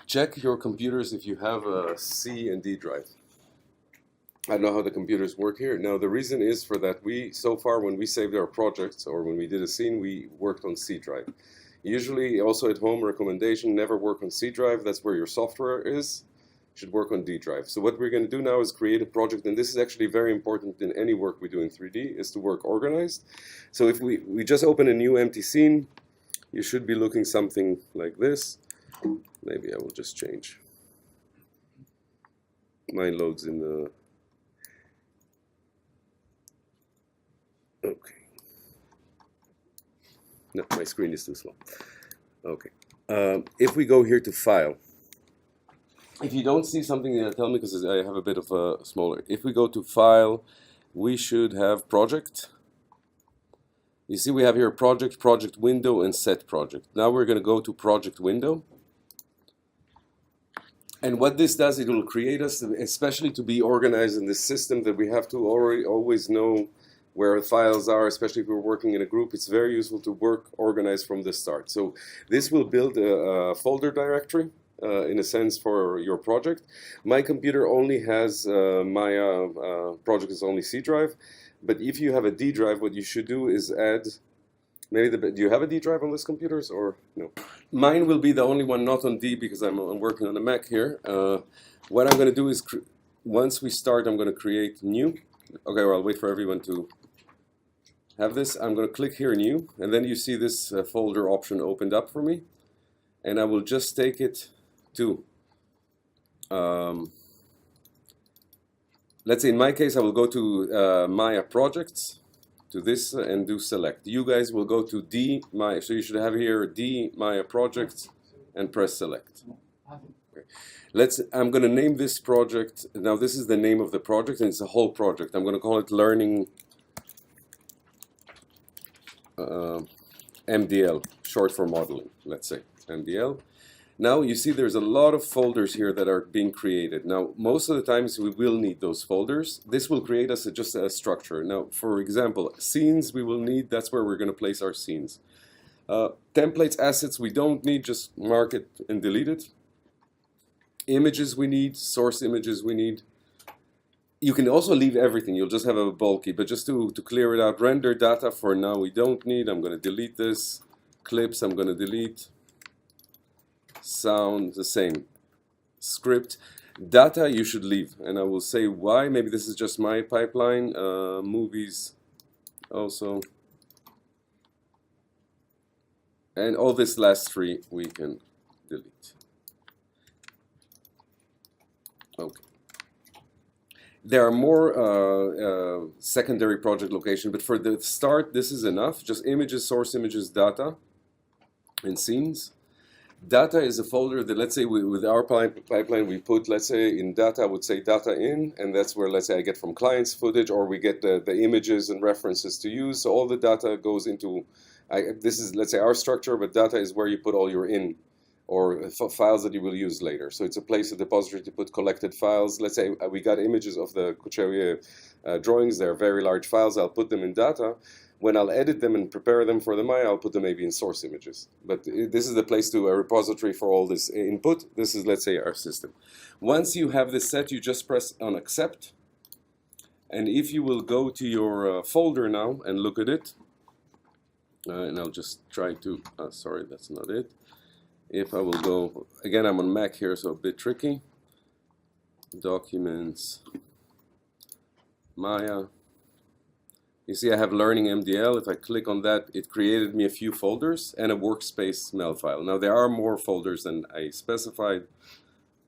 check your computers if you have a C and D drive. I don't know how the computers work here. Now, the reason is for that so far, when we saved our projects or when we did a scene, we worked on C drive. Usually, also at home, recommendation, never work on C drive. That's where your software is. You should work on D drive. So what we're going to do now is create a project, and this is actually very important in any work we do in 3D, is to work organized. So if we just open a new empty scene, you should be looking something like this. Maybe I will just change. Mine loads in the... Okay. No, my screen is too slow. Okay. If we go here to File, if you don't see something, tell me, because I have a bit of a smaller. If we go to File, we should have Project. You see we have here Project, Project Window, and Set Project. Now we're going to go to Project Window. And what this does, it will create us, especially to be organized in this system, that we have to always know where files are, especially if we're working in a group. It's very useful to work organized from the start. So this will build a folder directory, in a sense, for your project. My computer only has Maya project is only C drive, but if you have a D drive, what you should do is add, maybe do you have a D drive on this computers or no? Mine will be the only one not on D because I'm working on a Mac here. What I'm going to do is, once we start, I'm going to create new. Okay, well, I'll wait for everyone to have this. I'm going to click here, new, and then you see this folder option opened up for me. And I will just take it to, let's say in my case, I will go to Maya Projects, to this, and do select. You guys will go to D Maya, so you should have here D Maya Projects and press select. Okay. I'm going to name this project. Now this is the name of the project, and it's a whole project. I'm going to call it Learning MDL, short for modeling, let's say, MDL. Now you see there's a lot of folders here that are being created. Now most of the times we will need those folders. This will create us just a structure. Now for example, scenes we will need, that's where we're going to place our scenes. Templates, assets we don't need, just mark it and delete it. Images we need, source images we need. You can also leave everything, you'll just have a bulky, but just to clear it out, render data for now we don't need. I'm going to delete this. Clips I'm going to delete. Sound the same. Script. Data you should leave, and I will say why. Maybe this is just my pipeline. Movies also. And all this last three we can delete. Okay. There are more secondary project location, but for the start, this is enough. Just images, source images, data, and scenes. Data is a folder that, let's say, with our pipeline, we put, let's say, in data, I would say data in, and that's where, let's say, I get from clients footage, or we get the images and references to use. So all the data goes into, this is, let's say, our structure, but data is where you put all your in, or files that you will use later. So it's a place, a depository to put collected files. Let's say we got images of the Kocevje drawings. They're very large files. I'll put them in data. When I'll edit them and prepare them for the Maya, I'll put them maybe in source images. But this is the place to a repository for all this input. This is, let's say, our system. Once you have this set, you just press on accept. And if you will go to your folder now and look at it, and I'll just try to, sorry, that's not it. If I will go, again, I'm on Mac here, so a bit tricky. Documents, Maya. You see I have Learning MDL. If I click on that, it created me a few folders and a workspace mel file. Now there are more folders than I specified,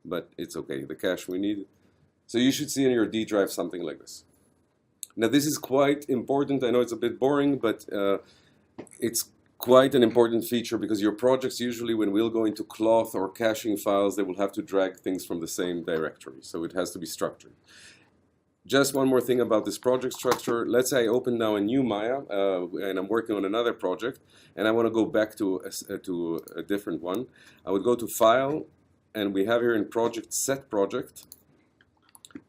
but it's okay, the cache we need. So you should see in your D drive something like this. Now this is quite important. I know it's a bit boring, but it's quite an important feature because your projects usually, when we'll go into cloth or caching files, they will have to drag things from the same directory. So it has to be structured. Just one more thing about this project structure. Let's say I open now a new Maya and I'm working on another project and I want to go back to a different one. I would go to File, and we have here in Project Set Project,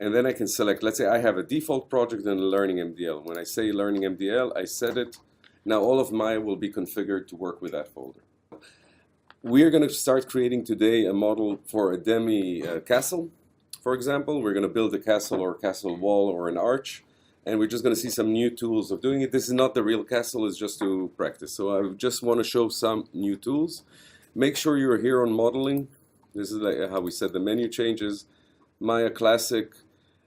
and then I can select, let's say I have a default project and a Learning MDL. When I say Learning MDL, I set it. Now all of Maya will be configured to work with that folder. we're going to start creating today a model for a demi castle. For example, we're going to build a castle or castle wall or an arch, and we're just going to see some new tools of doing it. This is not the real castle, it's just to practice. So I just want to show some new tools. Make sure you're here on modeling. This is like how we said the menu changes. Maya Classic.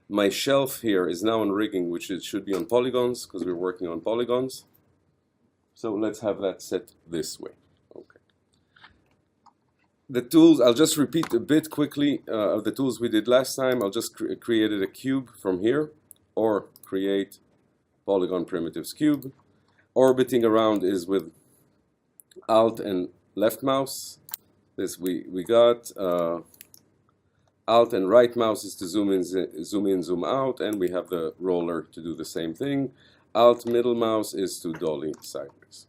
My shelf here is now on rigging, which it should be on polygons because we're working on polygons. So let's have that set this way. Okay. The tools, I'll just repeat a bit quickly of the tools we did last time. I'll just created a cube from here, or create polygon primitives cube. Orbiting around is with Alt and left mouse. This we got. Alt and right mouse is to zoom in, zoom out, and we have the roller to do the same thing. Alt middle mouse is to dolly sideways.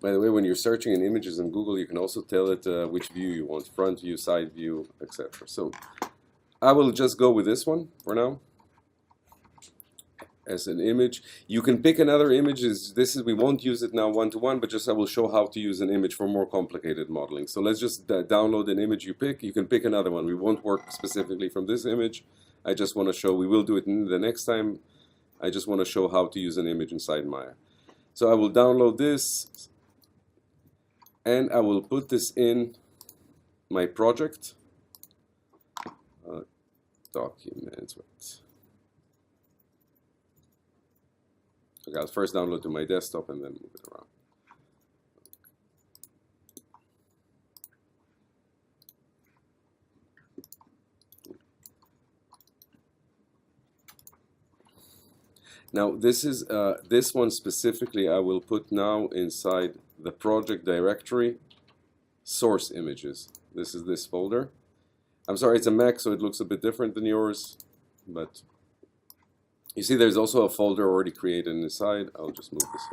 By the way, when you're searching in images in Google, you can also tell it which view you want, front view, side view, etc. So I will just go with this one for now as an image. You can pick another image. We won't use it now one-to-one, but just I will show how to use an image for more complicated modeling. So let's just download an image you pick. You can pick another one. We won't work specifically from this image. I just want to show, we will do it the next time. I just want to show how to use an image inside Maya. So I will download this, and I will put this in my project. Documents. Okay, I'll first download to my desktop and then move it around. Now this is this one specifically I will put now inside the project directory, source images. This is this folder. I'm sorry, it's a Mac, so it looks a bit different than yours, but you see there's also a folder already created inside. I'll just move this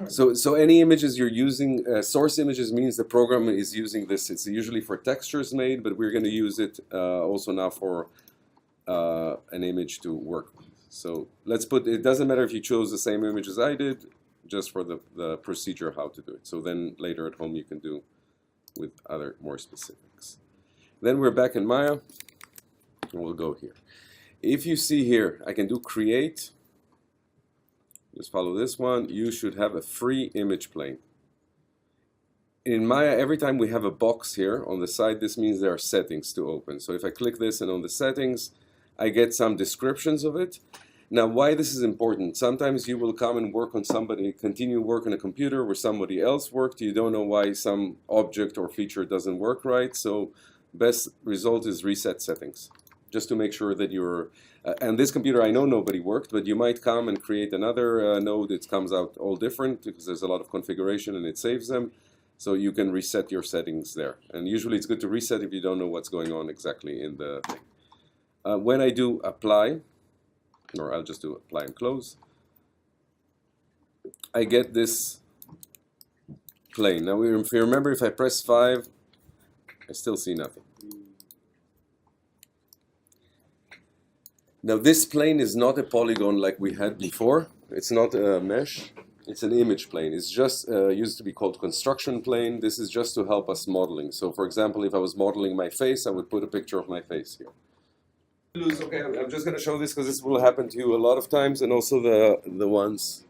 here. So any images you're using, source images means the program is using this. It's usually for textures made, but we're going to use it also now for an image to work with. So let's put, it doesn't matter if you chose the same image as I did, just for the procedure how to do it. So then later at home you can do with other more specifics. Then we're back in Maya, and we'll go here. If you see here, I can do create. Just follow this one. You should have a free image plane. In Maya, every time we have a box here on the side, this means there are settings to open. So if I click this and on the settings, I get some descriptions of it. Now, why this is important? Sometimes you will come and work on somebody, continue work on a computer where somebody else worked. You don't know why some object or feature doesn't work right. So best result is reset settings, just to make sure that you're, and this computer I know nobody worked, but you might come and create another node. It comes out all different because there's a lot of configuration and it saves them. So you can reset your settings there. And usually it's good to reset if you don't know what's going on exactly in the thing. When I do apply, or I'll just do apply and close, I get this plane. Now if you remember, if I press 5, I still see nothing. Now this plane is not a polygon like we had before. It's not a mesh. It's an image plane. It's just used to be called construction plane. This is just to help us modeling. So for example, if I was modeling my face, I would put a picture of my face here. Okay, I'm just going to show this because this will happen to you a lot of times, and also the ones.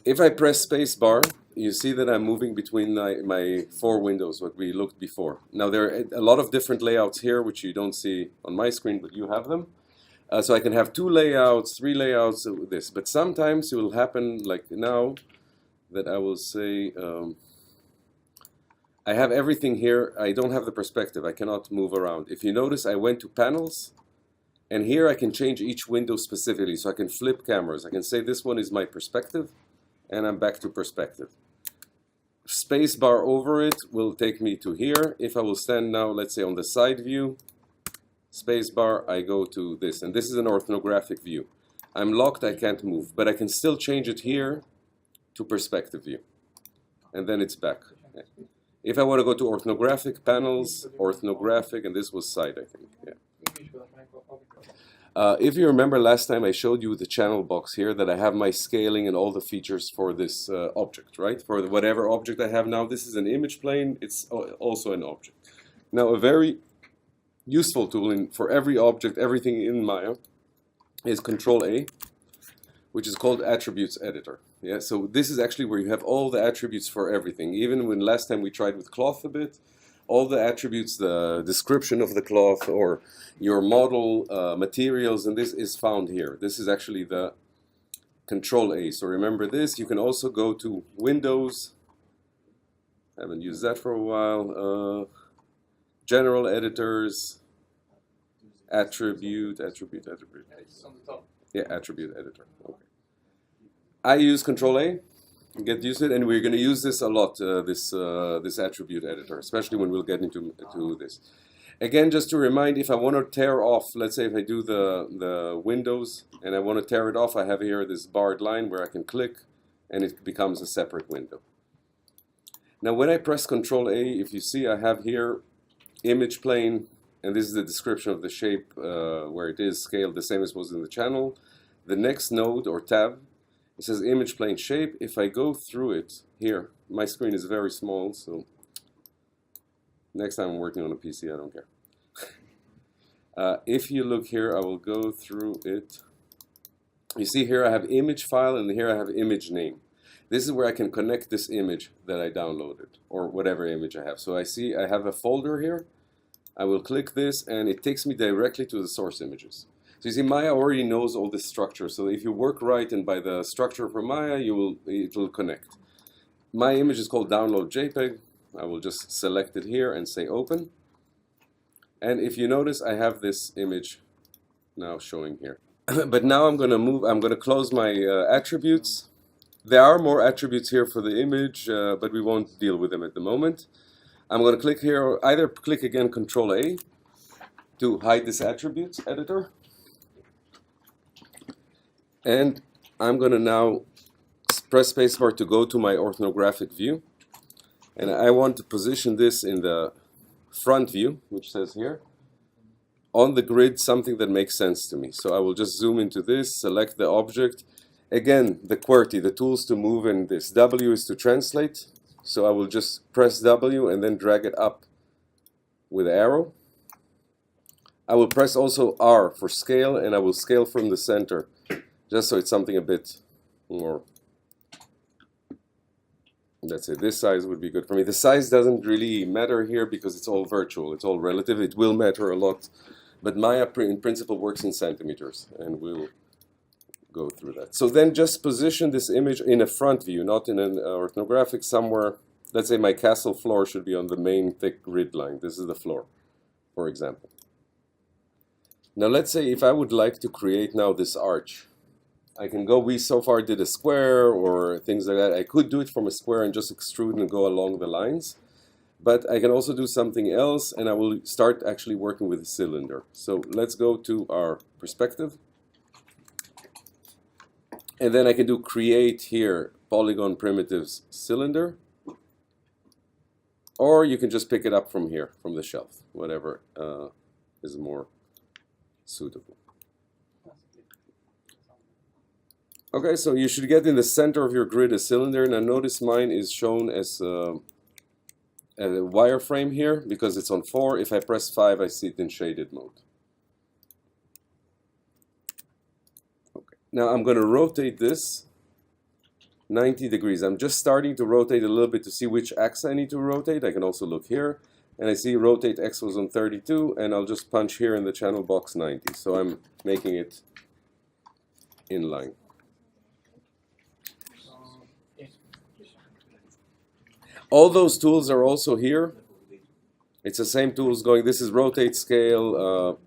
If I press space bar, you see that I'm moving between my 4 windows, what we looked before. Now there are a lot of different layouts here, which you don't see on my screen, but you have them. So I can have 2 layouts, 3 layouts with this. But sometimes it will happen like now that I will say, I have everything here. I don't have the perspective. I cannot move around. If you notice, I went to panels, and here I can change each window specifically. So I can flip cameras. I can say this one is my perspective, and I'm back to perspective. Space bar over it will take me to here. If I will stand now, let's say on the side view, space bar, I go to this. And this is an orthographic view. I'm locked, I can't move. But I can still change it here to perspective view. And then it's back. If I want to go to orthographic panels, orthographic, and this was side, I think. Yeah. If you remember last time I showed you the channel box here that I have my scaling and all the features for this object, right? For whatever object I have now, this is an image plane, it's also an object. Now a very useful tool for every object, everything in Maya, is Ctrl-A, which is called Attributes Editor. Yeah, so this is actually where you have all the attributes for everything. Even when last time we tried with cloth a bit, all the attributes, the description of the cloth or your model materials, and this is found here. This is actually the Ctrl-A. So remember this. You can also go to Windows. I haven't used that for a while. General editors, attribute. It's on the top. Yeah, attribute editor. Okay. I use Ctrl-A. Get used to it, and we're going to use this a lot. This attribute editor, especially when we'll get into this. Again, just to remind, if I want to tear off, let's say if I do the windows and I want to tear it off, I have here this barred line where I can click, and it becomes a separate window. Now, when I press Ctrl-A, if you see, I have here image plane, and this is the description of the shape where it is scaled the same as was in the channel. The next node or tab, it says image plane shape. If I go through it here, my screen is very small, so next time I'm working on a PC, I don't care. If you look here, I will go through it. You see here I have image file, and here I have image name. This is where I can connect this image that I downloaded, or whatever image I have. So I see I have a folder here. I will click this, and it takes me directly to the source images. So you see, Maya already knows all this structure. So if you work right and by the structure for Maya, it will connect. My image is called download JPEG. I will just select it here and say open. And if you notice, I have this image now showing here. But now I'm going to close my attributes. There are more attributes here for the image, but we won't deal with them at the moment. I'm going to click here, either click again Ctrl-A to hide this attributes editor. And I'm going to now press spacebar to go to my orthographic view. And I want to position this in the front view, which says here, on the grid, something that makes sense to me. So I will just zoom into this, select the object. Again, the QWERTY, the tools to move in this. W is to translate. So I will just press W and then drag it up with arrow. I will press also R for scale, and I will scale from the center, just so it's something a bit more, let's say this size would be good for me. The size doesn't really matter here because it's all virtual, it's all relative. It will matter a lot, but Maya in principle works in centimeters, and we'll go through that. So then just position this image in a front view, not in an orthographic somewhere. Let's say my castle floor should be on the main thick grid line. This is the floor, for example. Now let's say if I would like to create now this arch, I can go, we so far did a square or things like that. I could do it from a square and just extrude and go along the lines. But I can also do something else, and I will start actually working with a cylinder. So let's go to our perspective. And then I can do create here, polygon primitives cylinder. Or you can just pick it up from here, from the shelf, whatever is more suitable. Okay, so you should get in the center of your grid a cylinder. Now notice mine is shown as a wireframe here because it's on 4. If I press 5, I see it in shaded mode. Okay. Now I'm going to rotate this 90 degrees. I'm just starting to rotate a little bit to see which axis I need to rotate. I can also look here, and I see rotate X was on 32, and I'll just punch here in the channel box 90. So I'm making it in line. All those tools are also here. It's the same tools going. This is rotate, scale.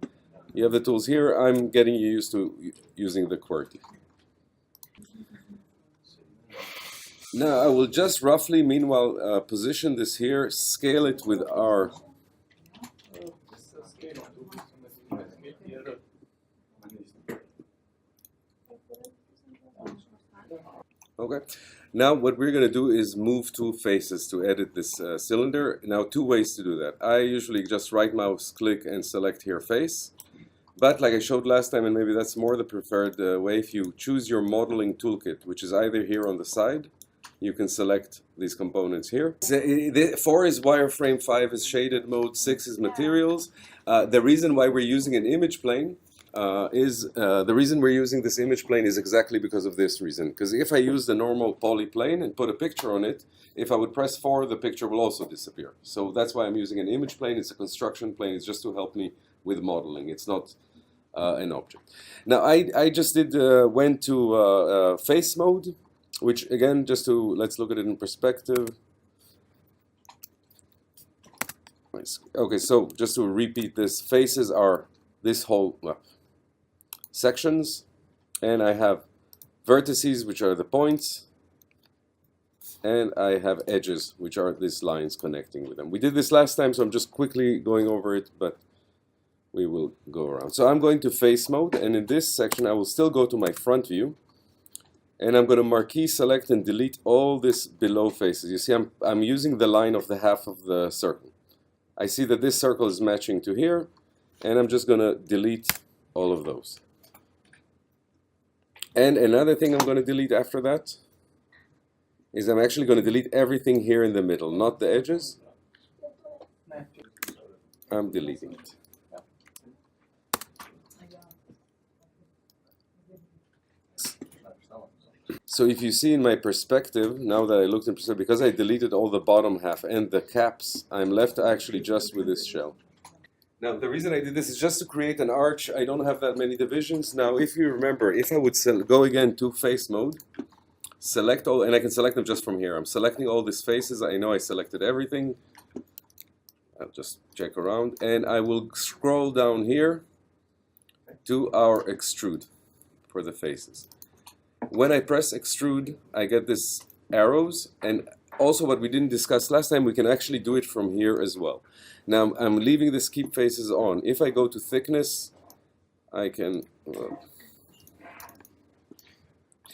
You have the tools here. I'm getting used to using the QWERTY. Now I will just roughly, meanwhile, position this here, scale it with R. Okay. Now what we're going to do is move 2 faces to edit this cylinder. Now 2 ways to do that. I usually just right mouse click and select here face. But like I showed last time, and maybe that's more the preferred way, if you choose your modeling toolkit, which is either here on the side, you can select these components here. 4 is wireframe, 5 is shaded mode, 6 is materials. The reason why we're using an image plane the reason we're using this image plane is exactly because of this reason. Because if I use the normal poly plane and put a picture on it, if I would press 4, the picture will also disappear. So that's why I'm using an image plane. It's a construction plane. It's just to help me with modeling. It's not an object. Now I just went to face mode, which again, let's look at it in perspective. Okay, so just to repeat this, faces are this whole sections, and I have vertices, which are the points, and I have edges, which are these lines connecting with them. We did this last time, so I'm just quickly going over it, but we will go around. So I'm going to face mode, and in this section I will still go to my front view, and I'm going to marquee, select, and delete all this below faces. You see, I'm using the line of the half of the circle. I see that this circle is matching to here, and I'm just going to delete all of those. And another thing I'm going to delete after that is I'm actually going to delete everything here in the middle, not the edges. I'm deleting it. So if you see in my perspective, now that I looked in perspective, because I deleted all the bottom half and the caps, I'm left actually just with this shell. Now, the reason I did this is just to create an arch. I don't have that many divisions. Now, if you remember, if I would go again to face mode, select all, and I can select them just from here. I'm selecting all these faces. I know I selected everything. I'll just check around, and I will scroll down here to our extrude for the faces. When I press extrude, I get this arrows, and also what we didn't discuss last time, we can actually do it from here as well. Now I'm leaving this keep faces on. If I go to thickness, I can,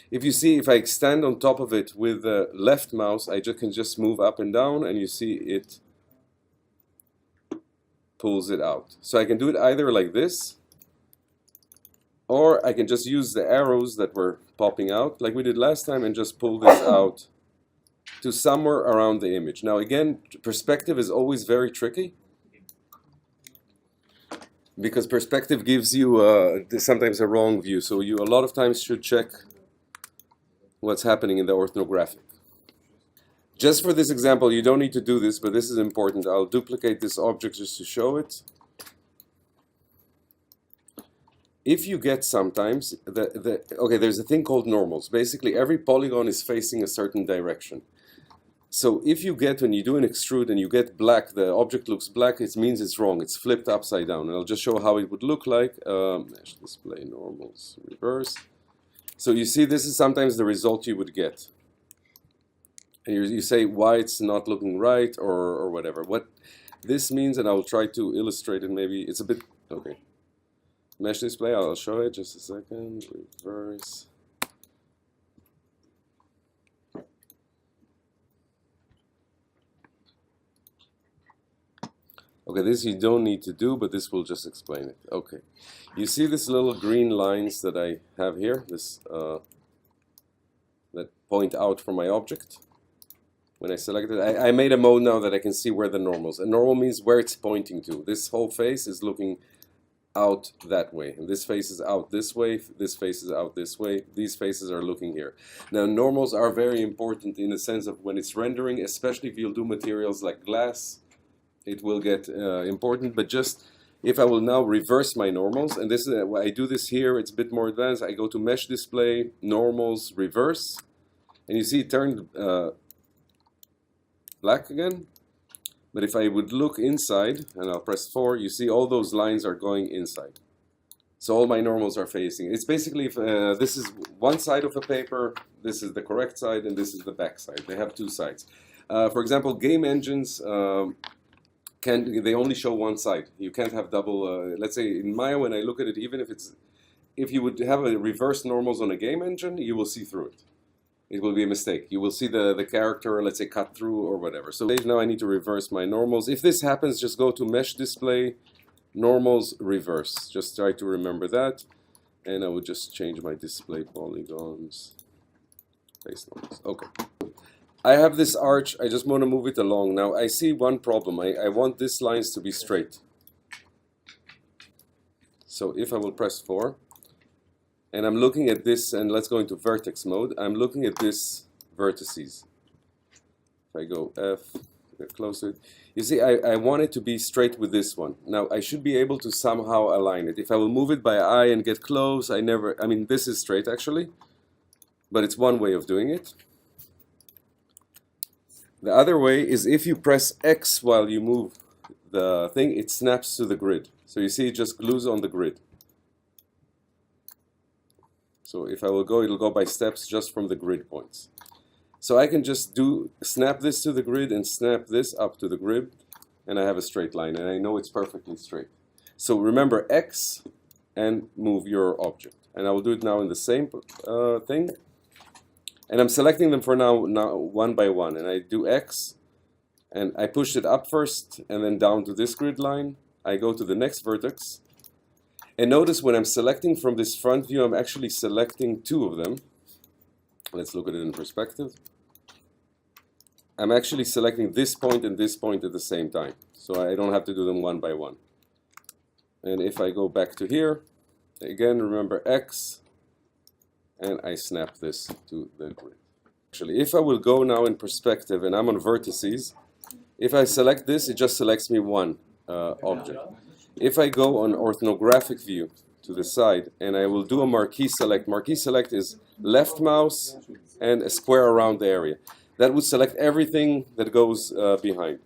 if you see, if I stand on top of it with the left mouse, I can just move up and down, and you see it pulls it out. So I can do it either like this, or I can just use the arrows that were popping out like we did last time and just pull this out to somewhere around the image. Now again, perspective is always very tricky because perspective gives you sometimes a wrong view. So you a lot of times should check what's happening in the orthographic. Just for this example, you don't need to do this, but this is important. I'll duplicate this object just to show it. If you get sometimes, okay, there's a thing called normals. Basically, every polygon is facing a certain direction. So if you get, when you do an extrude and you get black, the object looks black, it means it's wrong. It's flipped upside down. And I'll just show how it would look like. Mesh display normals, reverse. So you see, this is sometimes the result you would get. And you say why it's not looking right or whatever. What this means, and I will try to illustrate it maybe, it's a bit, okay. Mesh display, I'll show it, just a second, reverse. Okay, this you don't need to do, but this will just explain it. Okay, you see these little green lines that I have here, this that point out from my object. When I select it, I made a mode now that I can see where the normals. And normal means where it's pointing to. This whole face is looking out that way, and this face is out this way, this face is out this way, these faces are looking here. Now normals are very important in the sense of when it's rendering, especially if you'll do materials like glass, it will get important. But just if I will now reverse my normals, and this is I do this here, it's a bit more advanced. I go to mesh display, normals, reverse, and you see it turned black again. But if I would look inside, and I'll press 4, you see all those lines are going inside. So all my normals are facing. It's basically, if, this is one side of a paper, this is the correct side, and this is the back side. They have two sides. For example, game engines, they only show one side. You can't have double, let's say in Maya, when I look at it, even if you would have a reverse normals on a game engine, you will see through it. It will be a mistake. You will see the character, let's say, cut through or whatever. So now I need to reverse my normals. If this happens, just go to mesh display, Normals reverse. Just try to remember that. And I will just change my display polygons. Base normals. Okay. I have this arch. I just want to move it along. Now I see one problem. I want these lines to be straight. So if I will press 4, and I'm looking at this, and let's go into vertex mode. I'm looking at this vertices. If I go F, get close to it. You see, I want it to be straight with this one. Now, I should be able to somehow align it. If I will move it by eye and get close, I mean, this is straight actually, but it's one way of doing it. The other way is if you press X while you move the thing, it snaps to the grid. So you see, it just glues on the grid. So if I will go, it'll go by steps just from the grid points. So I can just snap this to the grid and snap this up to the grid, and I have a straight line, and I know it's perfectly straight. So remember X and move your object. And I will do it now in the same thing. And I'm selecting them for now one by one. And I do X, and I push it up first, and then down to this grid line. I go to the next vertex. And notice when I'm selecting from this front view, I'm actually selecting 2 of them. Let's look at it in perspective. I'm actually selecting this point and this point at the same time. So I don't have to do them one by one. And if I go back to here, again, remember X, and I snap this to the grid. Actually, if I will go now in perspective, and I'm on vertices, if I select this, it just selects me one object. If I go on orthographic view to the side, and I will do a marquee select is left mouse and a square around the area. That would select everything that goes behind.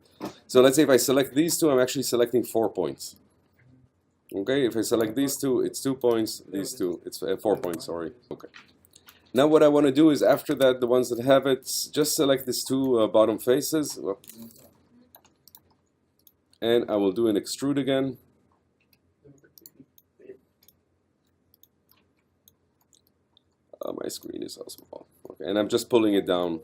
So let's say if I select these 2, I'm actually selecting 4 points. Okay, if I select these 2, it's 2 points, these 2, it's 4 points, sorry. Okay. Now what I want to do is after that, the ones that have it, just select these 2 bottom faces. And I will do an extrude again. My screen is so small. Okay, and I'm just pulling it down.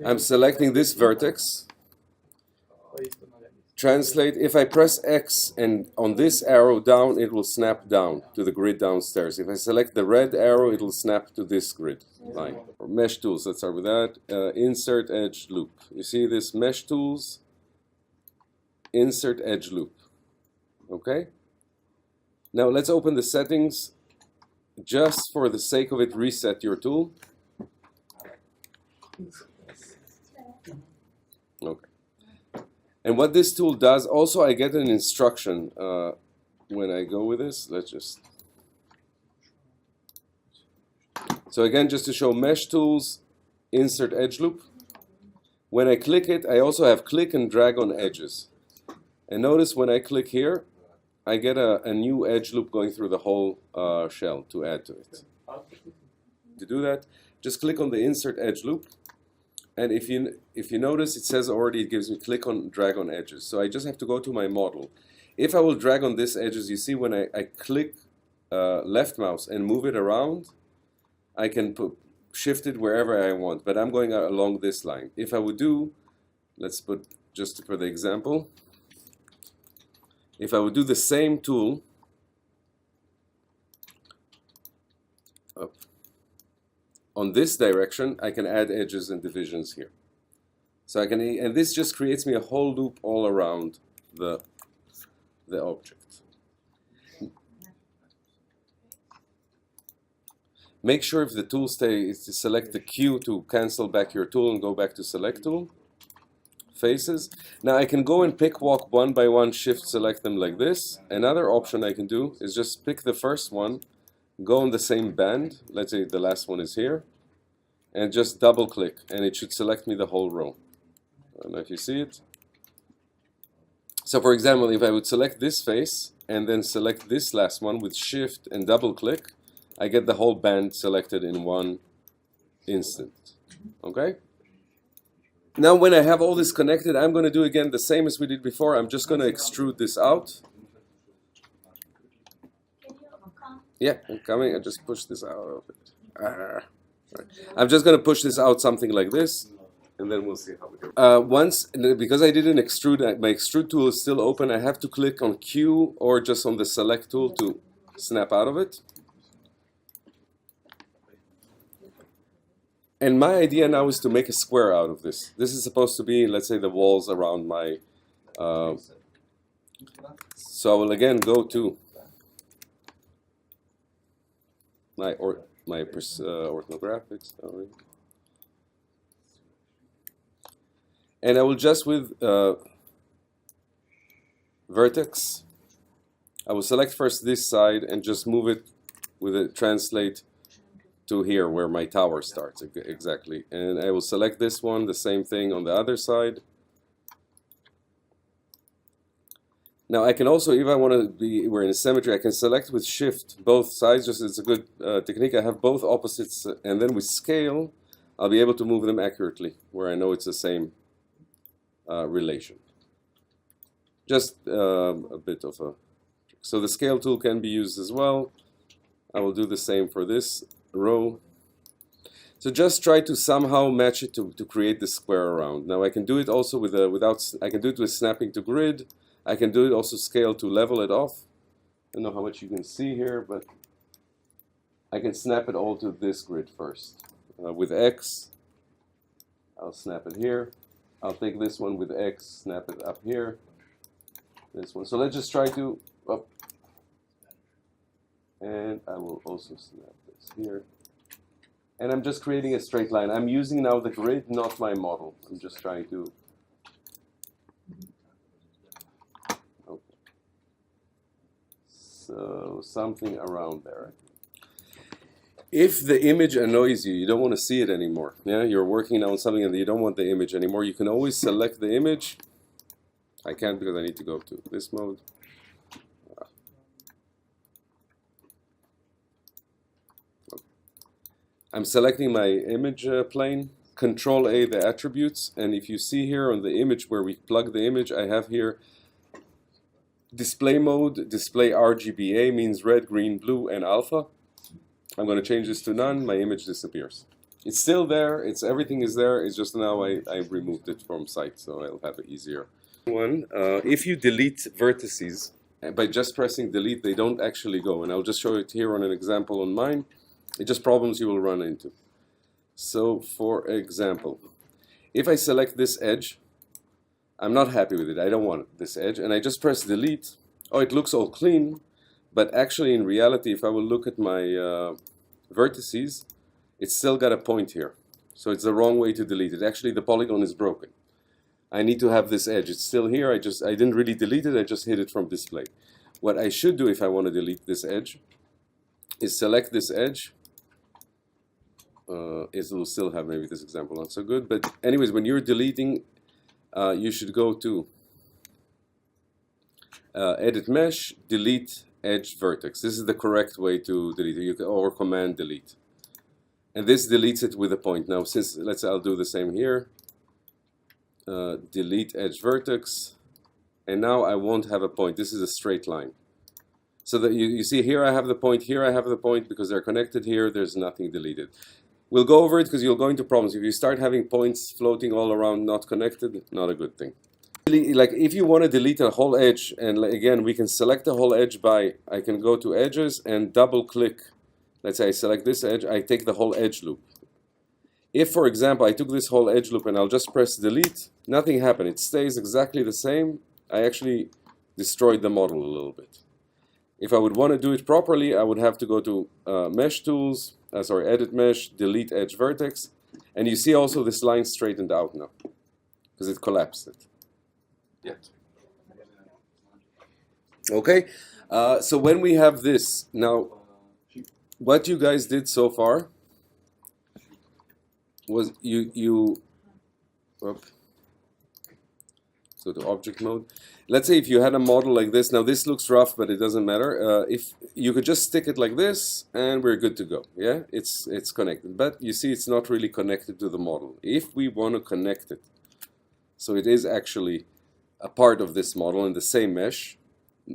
I'm selecting this vertex. Translate, if I press X and on this arrow down, it will snap down to the grid downstairs. If I select the red arrow, it will snap to this grid line. Or mesh tools, let's start with that. Insert edge loop. You see this mesh tools, insert edge loop. Okay? Now let's open the settings. Just for the sake of it, reset your tool. Okay. And what this tool does, also I get an instruction when I go with this. Let's just... So again, just to show mesh tools, insert edge loop. When I click it, I also have click and drag on edges. And notice when I click here, I get a new edge loop going through the whole shell to add to it. To do that, just click on the insert edge loop. And if you notice, it says already it gives me click on drag on edges. So I just have to go to my model. If I will drag on this edges, you see when I click left mouse and move it around, I can shift it wherever I want. But I'm going along this line. If I would do, let's put just for the example, if I would do the same tool up on this direction, I can add edges and divisions here. So I can, and this just creates me a whole loop all around the object. Make sure if the tool is to select the Q to cancel back your tool and go back to select tool. Faces. Now I can go and pick walk one by one, shift select them like this. Another option I can do is just pick the first one, go on the same band, let's say the last one is here, and just double click and it should select me the whole row. I don't know if you see it. So for example, if I would select this face and then select this last one with shift and double click, I get the whole band selected in one instant. Okay? Now when I have all this connected, I'm going to do again the same as we did before. I'm just going to extrude this out. Yeah, I'm coming. I just push this out of it. Ah. I'm just going to push this out something like this, and then we'll see how we do. Once, because I did an extrude, my extrude tool is still open, I have to click on Q or just on the select tool to snap out of it. And my idea now is to make a square out of this. This is supposed to be, let's say, the walls around my... so I will again go to my orthographics. Sorry. And I will just with vertex, I will select first this side and just move it with a translate to here where my tower starts exactly. And I will select this one, the same thing on the other side. Now I can also, if I want to be, we're in a symmetry, I can select with shift both sides, just it's a good technique. I have both opposites, and then with scale, I'll be able to move them accurately, where I know it's the same relation. Just a bit of a, so the scale tool can be used as well. I will do the same for this row. So just try to somehow match it to create the square around. Now I can do it also with I can do it with snapping to grid. I can do it also scale to level it off. I don't know how much you can see here, but I can snap it all to this grid first. With X, I'll snap it here. I'll take this one with X, snap it up here. This one. So let's just try to up. And I will also snap this here. And I'm just creating a straight line. I'm using now the grid, not my model. I'm just trying to. Okay. So something around there. If the image annoys you, you don't want to see it anymore. Yeah, you're working on something and you don't want the image anymore. You can always select the image. I can't because I need to go to this mode. I'm selecting my image plane, Control-A the attributes, and if you see here on the image where we plug the image, I have here display mode, display RGBA means red, green, blue, and alpha. I'm going to change this to none, my image disappears. It's still there, everything is there, it's just now I removed it from sight, so I'll have it easier. If you delete vertices, by just pressing delete, they don't actually go, and I'll just show it here on an example on mine. It's just problems you will run into. So, for example, if I select this edge, I'm not happy with it. I don't want this edge. And I just press delete. Oh, it looks all clean. But actually, in reality, if I will look at my vertices, it's still got a point here. So it's the wrong way to delete it. Actually, the polygon is broken. I need to have this edge. It's still here. I didn't really delete it. I just hid it from display. What I should do if I want to delete this edge is select this edge. It will still have maybe this example not so good, but anyways, when you're deleting, you should go to Edit Mesh, Delete Edge Vertex. This is the correct way to delete it. You can, or Command Delete, and this deletes it with a point. Now, since let's say I'll do the same here. Delete Edge Vertex, and now I won't have a point. This is a straight line. So that you see here I have the point, here I have the point because they're connected here. There's nothing deleted. We'll go over it because you'll go into problems. If you start having points floating all around not connected, not a good thing. Like if you want to delete a whole edge, and again, we can select the whole edge by, I can go to edges and double click. Let's say I select this edge, I take the whole edge loop. If, for example, I took this whole edge loop and I'll just press delete, nothing happened. It stays exactly the same. I actually destroyed the model a little bit. If I would want to do it properly, I would have to go to Mesh Tools, Edit Mesh, Delete Edge Vertex, and you see also this line straightened out now, because it collapsed it. Yeah. Okay, so when we have this, now, what you guys did so far was so to object mode. Let's say if you had a model like this, now this looks rough, but it doesn't matter. If you could just stick it like this, and we're good to go. Yeah, it's connected. But you see, it's not really connected to the model. If we want to connect it, so it is actually a part of this model in the same mesh,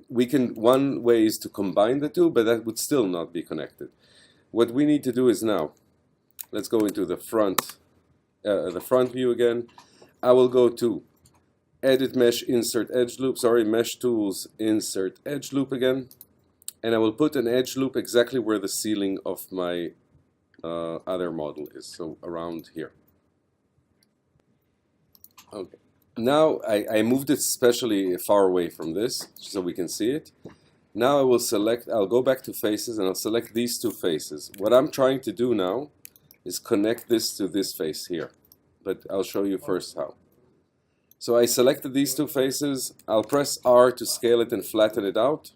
We can, one way is to combine the two, but that would still not be connected. What we need to do is now, let's go into the front view again. I will go to Edit Mesh, Insert Edge Loop, Mesh Tools, Insert Edge Loop again. And I will put an edge loop exactly where the ceiling of my other model is, so around here. Okay. Now I moved it especially far away from this so we can see it. Now I will select, I'll go back to faces and I'll select these two faces. What I'm trying to do now is connect this to this face here, but I'll show you first how. So I selected these two faces. I'll press R to scale it and flatten it out.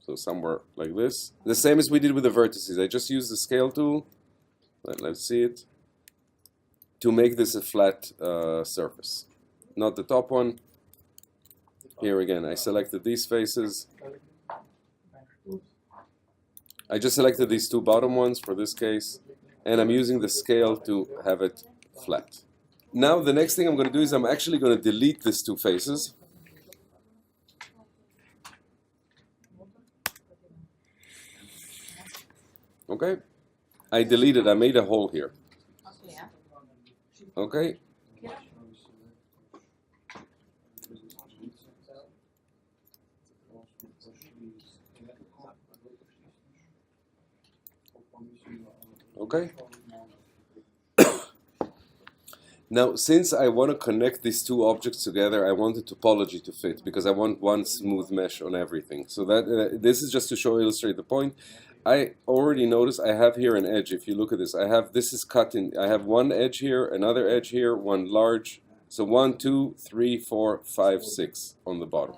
So somewhere like this. The same as we did with the vertices. I just used the scale tool. Let's see it. To make this a flat surface. Not the top one. Here again, I selected these faces. I just selected these two bottom ones for this case. And I'm using the scale to have it flat. Now the next thing I'm going to do is I'm actually going to delete these two faces. Okay, I deleted, I made a hole here. Okay. Okay. Now, since I want to connect these two objects together, I want the topology to fit because I want one smooth mesh on everything. So that this is just to illustrate the point. I already noticed I have here an edge. If you look at this, this is cut in. I have one edge here, another edge here, one large. So 1, 2, 3, 4, 5, 6 on the bottom.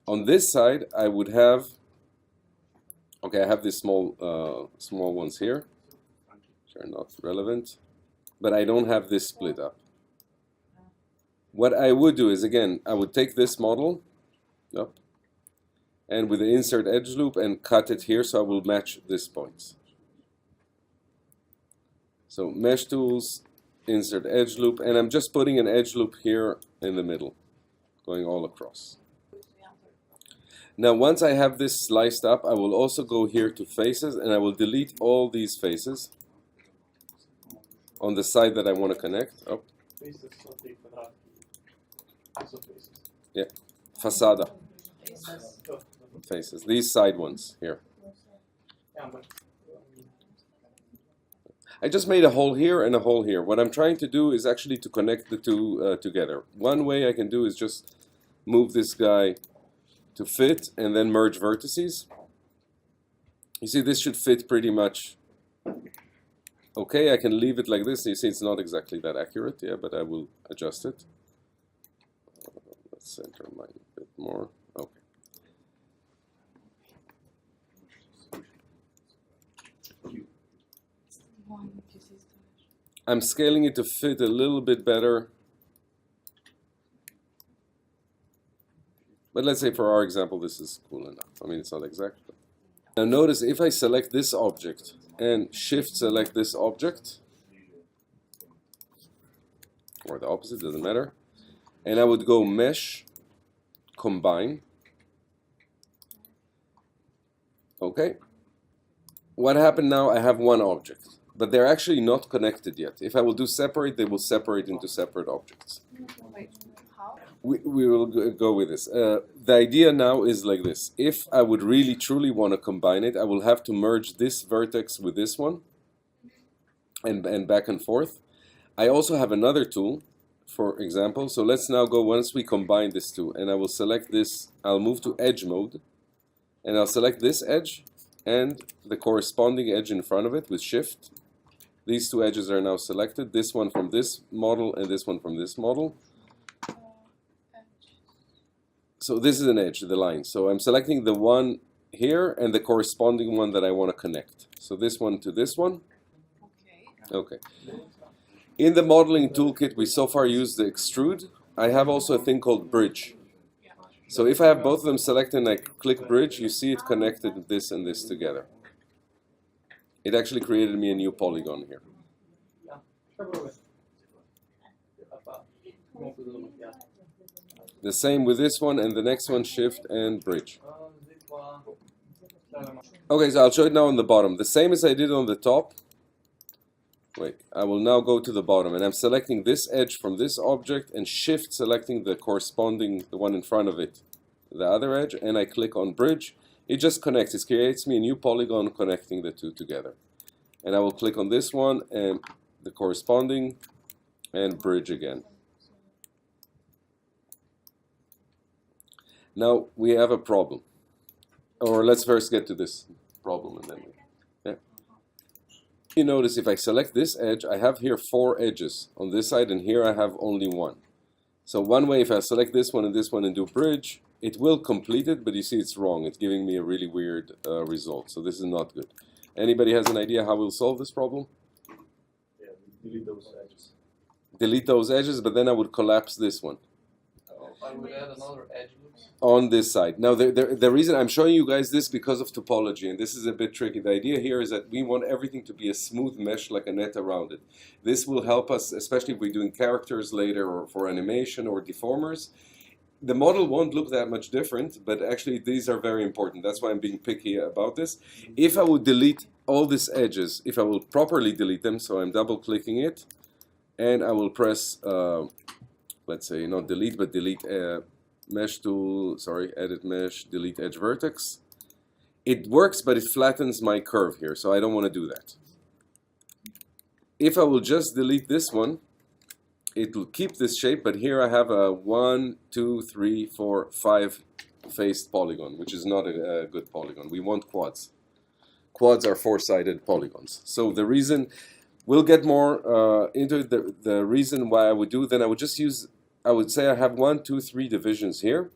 On this side, I would have. Okay, I have these small ones here, which are not relevant, but I don't have this split up. What I would do is, again, I would take this model, and with the insert edge loop and cut it here so I will match this point. So mesh tools, insert edge loop, and I'm just putting an edge loop here in the middle, going all across. Now once I have this sliced up, I will also go here to faces and I will delete all these faces on the side that I want to connect. Oh. Yeah, facada. Faces, these side ones here. I just made a hole here and a hole here. What I'm trying to do is actually to connect the two together. One way I can do is just move this guy to fit and then merge vertices. You see, this should fit pretty much okay. I can leave it like this. You see, it's not exactly that accurate, yeah, but I will adjust it. Let's center mine a bit more. Okay. I'm scaling it to fit a little bit better. But let's say for our example, this is cool enough. I mean, it's not exact. But. Now notice if I select this object and shift select this object, or the opposite, doesn't matter, and I would go mesh, combine. Okay. What happened now? I have one object, but they're actually not connected yet. If I will do separate, they will separate into separate objects. Wait, how? We will go with this. The idea now is like this. If I would really truly want to combine it, I will have to merge this vertex with this one and back and forth. I also have another tool, for example. So let's now go, once we combine these two, and I will select this. I'll move to edge mode, and I'll select this edge and the corresponding edge in front of it with shift. These two edges are now selected. This one from this model and this one from this model. So this is an edge, the line. So I'm selecting the one here and the corresponding one that I want to connect. So this one to this one. Okay. In the modeling toolkit, we so far used the extrude. I have also a thing called bridge. So if I have both of them selected and I click bridge, you see it connected this and this together. It actually created me a new polygon here. The same with this one, and the next one, shift and bridge. Okay, so I'll show it now on the bottom. The same as I did on the top. Wait, I will now go to the bottom, and I'm selecting this edge from this object, and shift selecting the corresponding, the one in front of it, the other edge, and I click on bridge. It just connects. It creates me a new polygon connecting the two together. And I will click on this one, and the corresponding, and bridge again. Now we have a problem. Or let's first get to this problem, and then you notice if I select this edge, I have here 4 edges on this side, and here I have only 1. So one way, if I select this one and do bridge, it will complete it, but you see it's wrong. It's giving me a really weird result. So this is not good. Anybody has an idea how we'll solve this problem? Yeah, delete those edges. Delete those edges, but then I would collapse this one. I would add another edge loops. On this side. Now, the reason I'm showing you guys this because of topology, and this is a bit tricky. The idea here is that we want everything to be a smooth mesh, like a net around it. This will help us, especially if we're doing characters later or for animation or deformers. The model won't look that much different, but actually these are very important. That's why I'm being picky about this. If I would delete all these edges, if I will properly delete them, so I'm double clicking it, and I will press, let's say not delete, but delete mesh tool, sorry, edit mesh, delete edge vertex. It works, but it flattens my curve here, so I don't want to do that. If I will just delete this one, it will keep this shape, but here I have a 1, 2, 3, 4, 5 faced polygon, which is not a good polygon. We want quads. Quads are 4-sided polygons. So the reason, we'll get more into the reason why I would do, then I would just use, I would say I have 1, 2, 3 divisions here.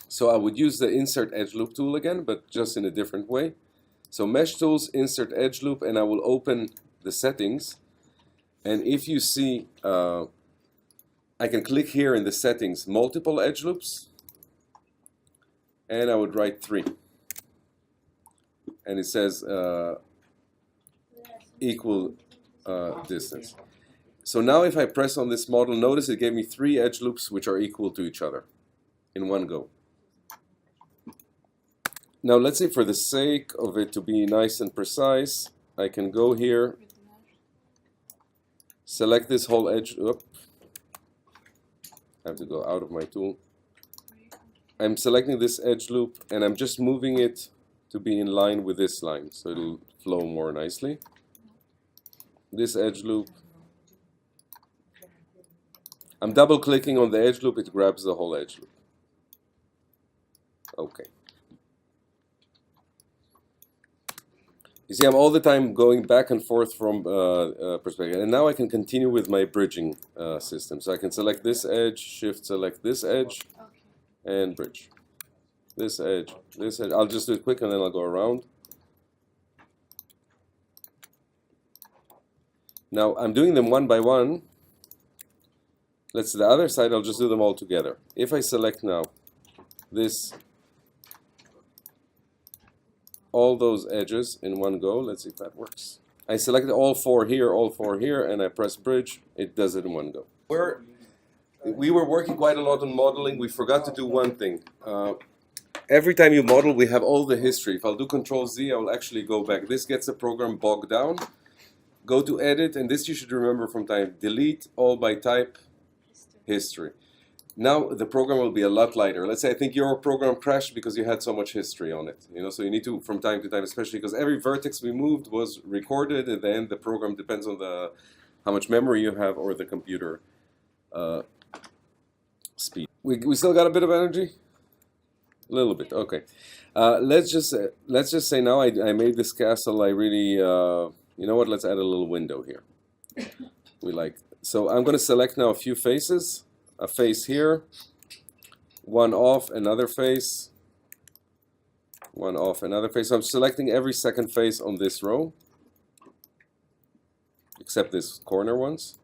So I would use the insert edge loop tool again, but just in a different way. So mesh tools, insert edge loop, and I will open the settings. And if you see, I can click here in the settings, multiple edge loops, and I would write 3. And it says equal distance. So now if I press on this model, notice it gave me 3 edge loops which are equal to each other in one go. Now let's say for the sake of it to be nice and precise, I can go here, select this whole edge, I have to go out of my tool. I'm selecting this edge loop and I'm just moving it to be in line with this line so it'll flow more nicely. This edge loop. I'm double clicking on the edge loop, it grabs the whole edge loop. Okay. You see, I'm all the time going back and forth from perspective. And now I can continue with my bridging system. So I can select this edge, shift select this edge, and bridge. This edge, this edge. I'll just do it quick and then I'll go around. Now I'm doing them one by one. Let's the other side, I'll just do them all together. If I select now this, all those edges in one go, let's see if that works. I selected all 4 here, and I press bridge, it does it in one go. We were working quite a lot on modeling, we forgot to do one thing. Every time you model, we have all the history. If I'll do Ctrl-Z, I will actually go back. This gets the program bogged down. Go to edit, and this you should remember from time. Delete all by type, history. Now the program will be a lot lighter. Let's say I think your program crashed because you had so much history on it. So you need to, from time to time, especially because every vertex we moved was recorded, and then the program depends on how much memory you have or the computer speed. We still got a bit of energy? A little bit, okay. Let's just say now I made this castle. I really, you know what? Let's add a little window here. So I'm going to select now a few faces. A face here, one off, another face, one off, another face. So I'm selecting every second face on this row, except this corner ones.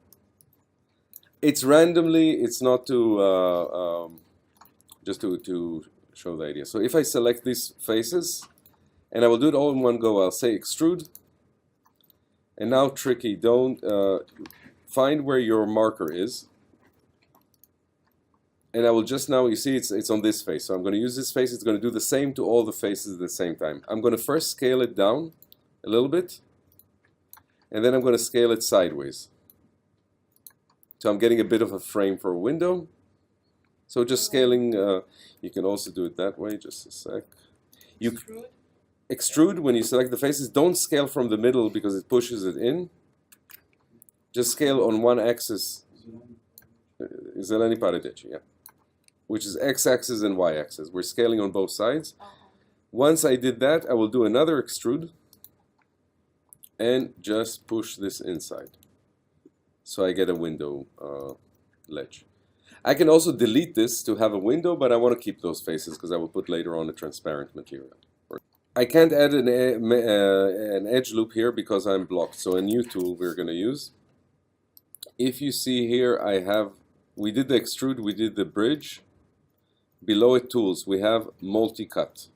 It's randomly, it's not to, just to show the idea. So if I select these faces, and I will do it all in one go, I'll say extrude. And now tricky, don't find where your marker is. And I will just now, you see it's on this face. So I'm going to use this face. It's going to do the same to all the faces at the same time. I'm going to first scale it down a little bit. And then I'm going to scale it sideways. So I'm getting a bit of a frame for a window. So just scaling, you can also do it that way, just a sec. You extrude, when you select the faces, don't scale from the middle because it pushes it in. Just scale on one axis. Zeleni paradeci, yeah. Which is x-axis and y-axis. We're scaling on both sides. Once I did that, I will do another extrude and just push this inside. So I get a window ledge. I can also delete this to have a window, but I want to keep those faces because I will put later on a transparent material. I can't add an edge loop here because I'm blocked. So a new tool we're going to use. If you see here, we did the extrude, we did the bridge. Below it, tools, we have multi-cut.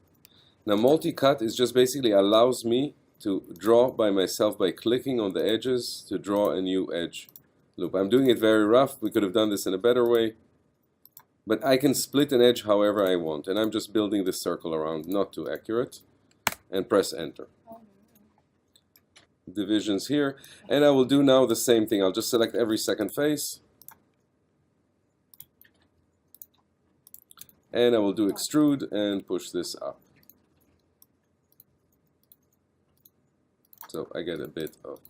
Now multi-cut is just basically allows me to draw by myself by clicking on the edges to draw a new edge loop. I'm doing it very rough. We could have done this in a better way. But I can split an edge however I want. And I'm just building this circle around, not too accurate. And press enter. Divisions here. And I will do now the same thing. I'll just select every second face. And I will do extrude and push this up. So I get a bit of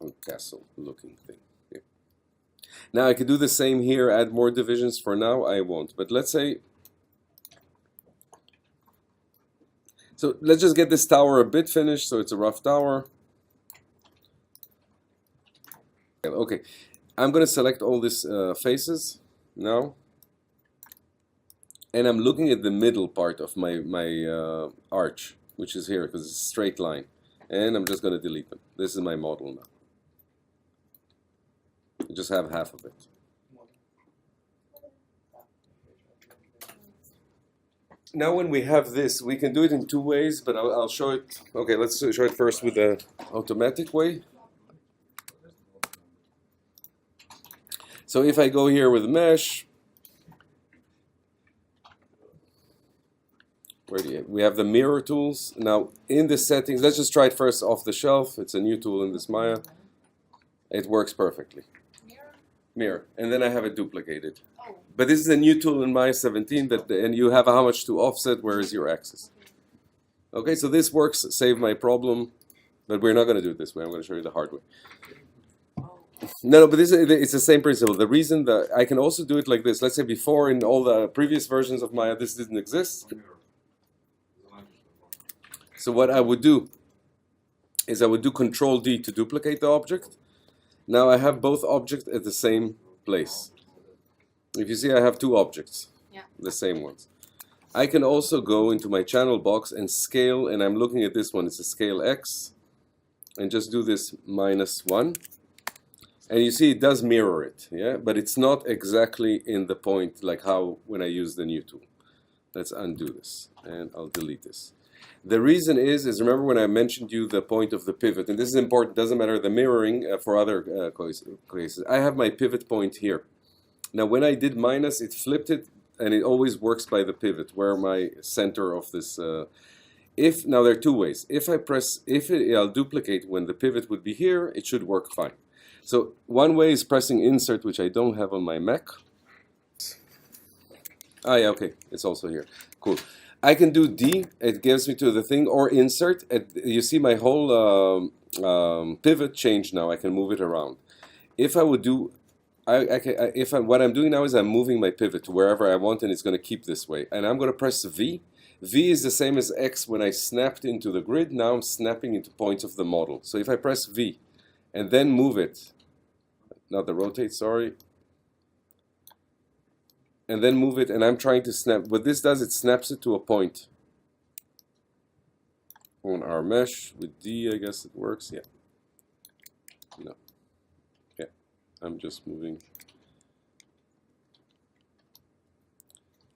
a castle looking thing here. Now I could do the same here, add more divisions. For now I won't. But let's say, so let's just get this tower a bit finished. So it's a rough tower. Okay, I'm going to select all these faces now. And I'm looking at the middle part of my arch, which is here because it's a straight line. And I'm just going to delete them. This is my model now. I just have half of it. Now when we have this, we can do it in two ways, but I'll show it. Okay, let's show it first with the automatic way. So if I go here with mesh, we have the mirror tools. Now in the settings, let's just try it first off the shelf. It's a new tool in this Maya. It works perfectly. Mirror. And then I have it duplicated. But this is a new tool in Maya 17, and you have how much to offset, where is your axis. Okay, so this works, save my problem, but we're not going to do it this way. I'm going to show you the hard way. No, but it's the same principle. The reason that I can also do it like this, let's say before in all the previous versions of Maya, this didn't exist. So what I would do is I would do Control D to duplicate the object. Now I have both objects at the same place. If you see, I have two objects, the same ones. I can also go into my channel box and scale, and I'm looking at this one. It's a scale X, and just do this -1. And you see it does mirror it, yeah? But it's not exactly in the point like how when I use the new tool. Let's undo this, and I'll delete this. The reason is remember when I mentioned you the point of the pivot, and this is important, doesn't matter the mirroring for other cases. I have my pivot point here. Now when I did minus, it flipped it, and it always works by the pivot, where my center of this, now there are two ways. If I press, I'll duplicate when the pivot would be here, it should work fine. So one way is pressing insert, which I don't have on my Mac. Ah yeah, okay, it's also here, cool. I can do D, it gives me to the thing, or insert. You see my whole pivot change now. I can move it around. If I would do, what I'm doing now is I'm moving my pivot to wherever I want, and it's going to keep this way. And I'm going to press V. V is the same as X when I snapped into the grid. Now I'm snapping into points of the model. So if I press V and then move it, not the rotate, sorry, and then move it, and I'm trying to snap. What this does, it snaps it to a point on our mesh. With D, I guess it works. Yeah. No. Yeah. I'm just moving.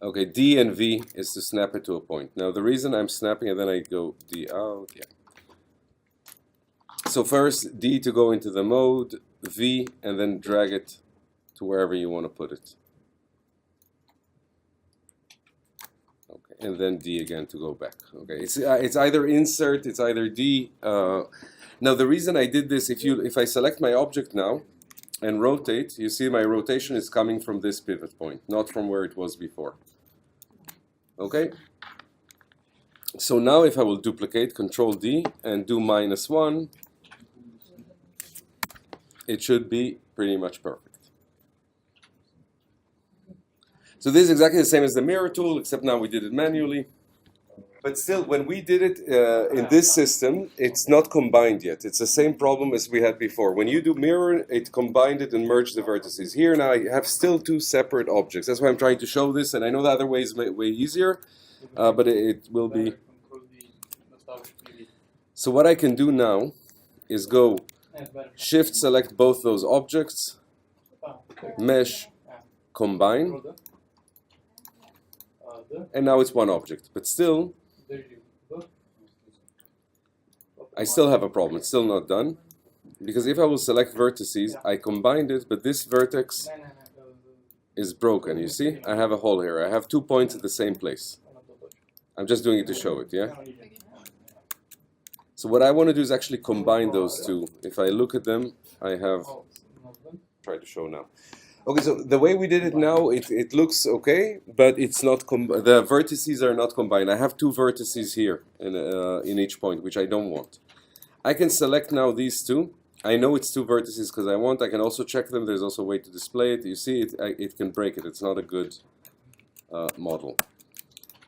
Okay, D and V is to snap it to a point. Now the reason I'm snapping, and then I go D out. Yeah. So first D to go into the mode, V, and then drag it to wherever you want to put it. Okay, and then D again to go back. Okay, it's either insert, it's either D. Now the reason I did this, if I select my object now and rotate, you see my rotation is coming from this pivot point, not from where it was before. Okay. So now if I will duplicate, Control D, and do -1, it should be pretty much perfect. So this is exactly the same as the mirror tool, except now we did it manually. But still, when we did it in this system, it's not combined yet. It's the same problem as we had before. When you do mirror, it combined it and merged the vertices. Here now I have still two separate objects. That's why I'm trying to show this, and I know the other way is way easier, but it will be. So what I can do now is go Shift select both those objects, mesh, combine, and now it's one object. But still, I still have a problem. It's still not done. Because if I will select vertices, I combined it, but this vertex is broken. You see? I have a hole here. I have 2 points at the same place. I'm just doing it to show it, yeah? So what I want to do is actually combine those two. If I look at them, I have... Try to show now. Okay, so the way we did it now, it looks okay, but it's not. The vertices are not combined. I have two vertices here in each point, which I don't want. I can select now these two. I know it's two vertices because I want. I can also check them. There's also a way to display it. You see, it can break it. It's not a good model.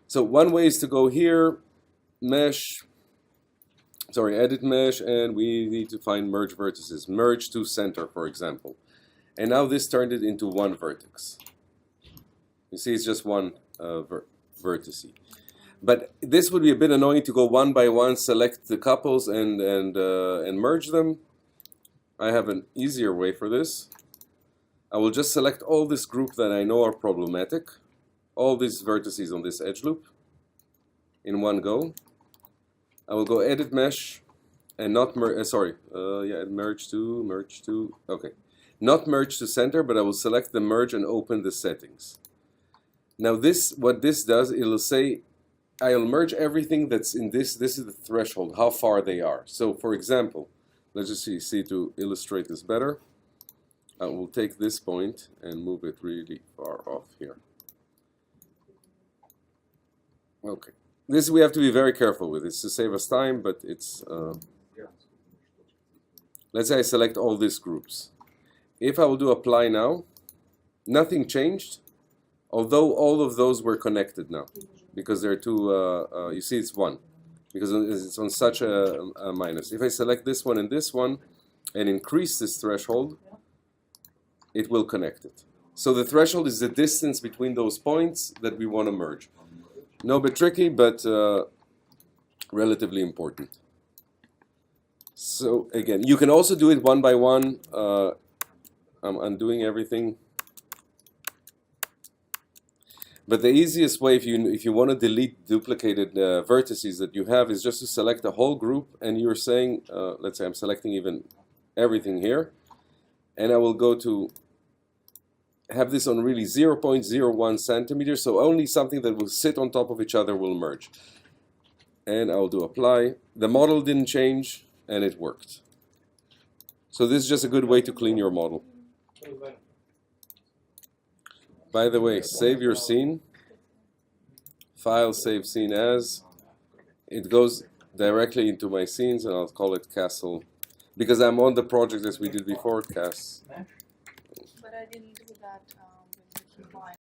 So one way is to go here, mesh. Sorry, edit mesh, and we need to find merge vertices. Merge to center, for example. And now this turned it into one vertex. You see, it's just one vertice. But this would be a bit annoying to go one by one, select the couples, and merge them. I have an easier way for this. I will just select all this group that I know are problematic, all these vertices on this edge loop, in one go. I will go edit mesh, and not merge. Merge to. Okay. Not merge to center, but I will select the merge and open the settings. Now what this does, it'll say, I'll merge everything that's in this. This is the threshold, how far they are. So for example, let's just see to illustrate this better. I will take this point and move it really far off here. Okay. This we have to be very careful with. It's to save us time, but it's... let's say I select all these groups. If I will do apply now, nothing changed, although all of those were connected now, because there are two, you see it's one, because it's on such a minus. If I select this one and increase this threshold, it will connect it. So the threshold is the distance between those points that we want to merge. No bit tricky, but relatively important. So again, you can also do it one by one. I'm undoing everything. But the easiest way, if you want to delete duplicated vertices that you have, is just to select a whole group, and you're saying, let's say I'm selecting even everything here, and I will go to have this on really 0.01 centimeters, so only something that will sit on top of each other will merge. And I will do apply. The model didn't change, and it worked. So this is just a good way to clean your model. By the way, save your scene. File, save scene as. It goes directly into my scenes, and I'll call it castle. Because I'm on the project as we did before, But I didn't do that with the keybind.